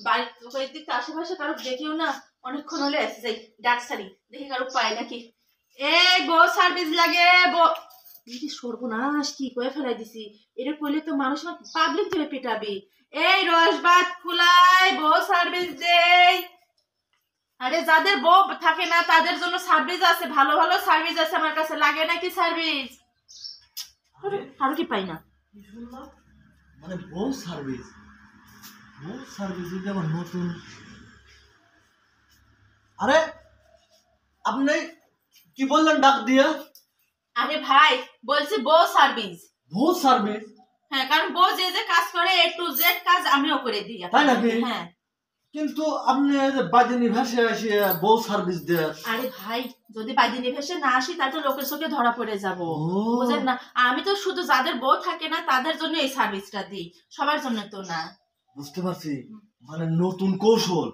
বাড়ির দিক আশেপাশে কারো দেখিও না, অনেকক্ষণ হলে এসে যাই ডাক সারি দেখি কারো পাই নাকি। এই বউ সার্ভিস লাগে সর্বনাশ কি করে ফেলাই দিছি, এটা করলে তো মানুষ পাবলিক ধরে পেটাবে। এই রসবাত ফুলাই বউ সার্ভিস দেই। আরে যাদের বউ থাকে না তাদের জন্য সার্ভিস আছে, ভালো ভালো সার্ভিস আছে আমার কাছে, লাগে নাকি সার্ভিস? আরো কি পাই না মানে বউ সার্ভিস যদি আবার নতুন। আরে আপনি কি বললেন ডাক দিয়া? আরে ভাই বলছি বউ সার্ভিস। বউ সার্ভিস? হ্যাঁ, কারণ বউ যে যে কাজ করে A to Z কাজ আমিও করে দিই। তাই নাকি? হ্যাঁ। কিন্তু আপনি বাদিনী ভাষায় আসে বউ সার্ভিস দেন? আরে ভাই যদি বাদিনী ভেসে না আসি তাহলে তো লোকের চোখে ধরা পড়ে যাবো, বুঝেন না? আমি তো শুধু যাদের বউ থাকে না তাদের জন্য এই সার্ভিসটা দিই, সবার জন্য তো না। বুঝতে পারছি, মানে নতুন কৌশল।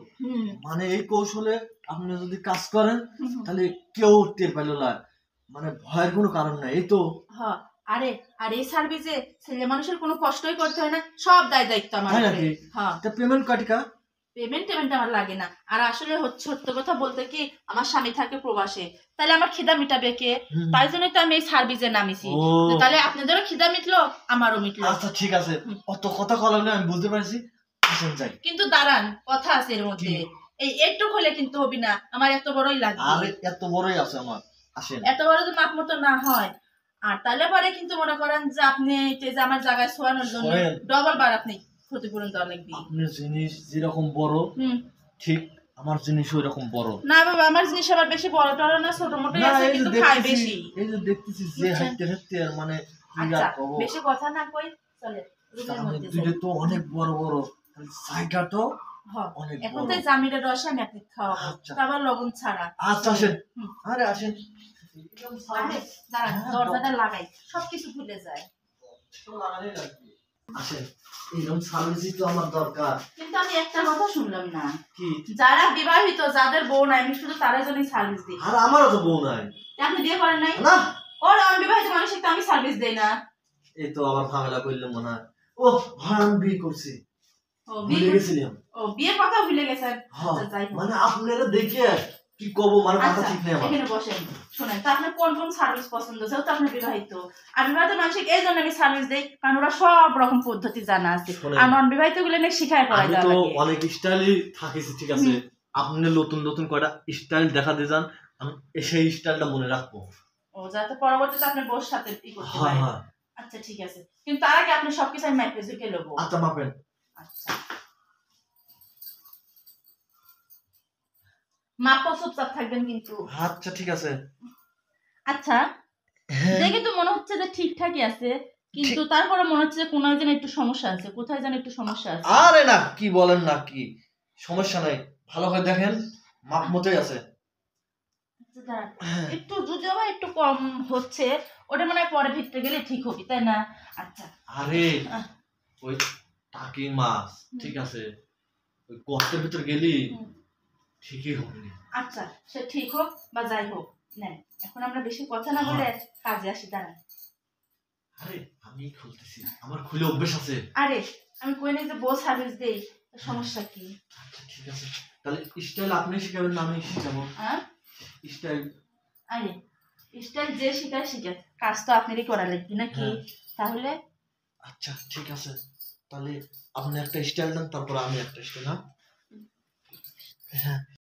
মানে এই কৌশলে আপনি যদি কাজ করেন তাহলে কেউ টের পেল না, মানে ভয়ের কোনো কারণ নাই, এই তো? হ্যাঁ। আরে আর এই সার্ভিসে ছেলে মানুষের কোনো কষ্টই করতে হয় না, সব দায় দায়িত্ব আমার। হ্যাঁ। পেমেন্ট কাটিকা? পেমেন্ট আমার লাগে না। আর আসলে সত্য কথা বলতে কি, আমার স্বামী থাকে প্রবাসে, তাহলে আমার খিদা মিটাবে কে? তাই জন্যই তো আমি এই সার্ভিসে নামিছি। তাহলে আপনাদেরও খিদা মিটলো, আমারও মিটলো। আচ্ছা ঠিক আছে, অত কথা কলাম না, আমি বুঝতে পারছি। আসেন যাই। কিন্তু দাঁড়ান, কথা আছে এর মধ্যে। এই একটু হলে কিন্তু হবি না, আমার এত বড়ই লাগবে। আরে এত বড়ই আছে আমার। আসেন। এত বড় যদি মাপ মতো না হয়, আর তাহলে পরে কিন্তু মনে করেন যে আপনি আমার জায়গায় শোয়ানোর জন্য ডবল বার আপনি ক্ষতিপূরণ দেওয়া লাগবে। আপনার জিনিস যেরকম বড় ঠিক আমার জিনিস ওই রকম বড় না। বাবা আমার জিনিস আবার বেশি বড় টড় না, ছোট মোটো আছে, কিন্তু খাই বেশি। এই যে দেখতেছি যে হাঁটতে হাঁটতে মানে বেশি কথা না কই চলে। রুমের মধ্যে দুটো তো অনেক বড় বড়, জায়গা তো অনেক বড়। এখন তো জামিরের রস আমি আপনি খাওয়াবো, আবার লবণ ছাড়া। আচ্ছা আসেন। আরে আসেন। আরে দাঁড়ান, দরজাটা লাগাই, সবকিছু ভুলে যায়। আসেন, এইরকম সার্ভিসই তো আমার দরকার। কিন্তু আমি একটা কথা শুনলাম না। কি? যারা বিবাহিত, যাদের বউ নাই, আমি শুধু তাদের জন্যই সার্ভিস দিই। আর আমারও তো বউ নাই। আপনি বিয়ে করেন নাই? না। ওর অবিবাহিত মানুষকে তো আমি সার্ভিস দেই না। এই তো আবার ঝামেলা করলে মনে হয়। ও ভাই আমি বিয়ে করছি। ভুলে গেছিলাম। বিয়ের কথা ভুলে গেছেন? মানে আপনারা দেখে কি কব, মানে মাথা ঠিক নেই আমার। এখানে বসেন, শুনেন তো আপনার কোন কোন সার্ভিস পছন্দ? যেহেতু আপনি বিবাহিত, আর বিবাহিত মানুষকে এই জন্য আমি সার্ভিস দেই কারণ ওরা সব রকম পদ্ধতি জানা আছে, আর নন বিবাহিত গুলো না শিখায় পড়ায় দেওয়া লাগে। আমি তো অনেক স্টাইলই থাকিছি, ঠিক আছে? আপনি নতুন নতুন কয়টা স্টাইল দেখা দিয়ে যান, আমি সেই স্টাইলটা মনে রাখবো। ও যাতে পরবর্তীতে আপনি বউর সাথে কি করতে পারেন। আচ্ছা ঠিক আছে, কিন্তু তার আগে আপনি সবকিছু আমি মাইপে ঝুঁকে নেবো। আচ্ছা মাপেন। আচ্ছা মাপো, চুপচাপ থাকবেন কিন্তু। আচ্ছা ঠিক আছে। আচ্ছা দেখে তো মনে হচ্ছে যে ঠিকঠাকই আছে, কিন্তু তারপরে মনে হচ্ছে যে কোথায় যেন একটু সমস্যা আছে, কোথায় যেন একটু সমস্যা আছে। আরে না, কি বলেন না, কি সমস্যা নাই, ভালো করে দেখেন, মাপ মতোই আছে। একটু যদিও বা একটু কম হচ্ছে, ওটা মনে হয় পরে ভিতরে গেলে ঠিক হবে, তাই না? আচ্ছা আরে ওই টাকি মাছ ঠিক আছে, ওই গর্তের ভিতর গেলি ঠিকই হবে। আচ্ছা সে ঠিক হোক বা যাই হোক, নেন এখন আমরা বেশি কথা না বলে কাজে আসি। দাঁড়ান। আরে আমি খুলতেছি, আমার খুলে অভ্যাস আছে। আরে আমি কই নাই যে বউ সার্ভিস দেই, সমস্যা কি? আচ্ছা ঠিক আছে, তাহলে স্টাইল আপনি শিখাবেন না আমি শিখাবো? হ্যাঁ স্টাইল। আরে স্টাইল যে শিখায় শিখায়, কাজ তো আপনারই করা লাগবে নাকি? তাহলে আচ্ছা ঠিক আছে, তাহলে আপনি একটা স্টাইল দেন, তারপর আমি একটা স্টাইল। হ্যাঁ।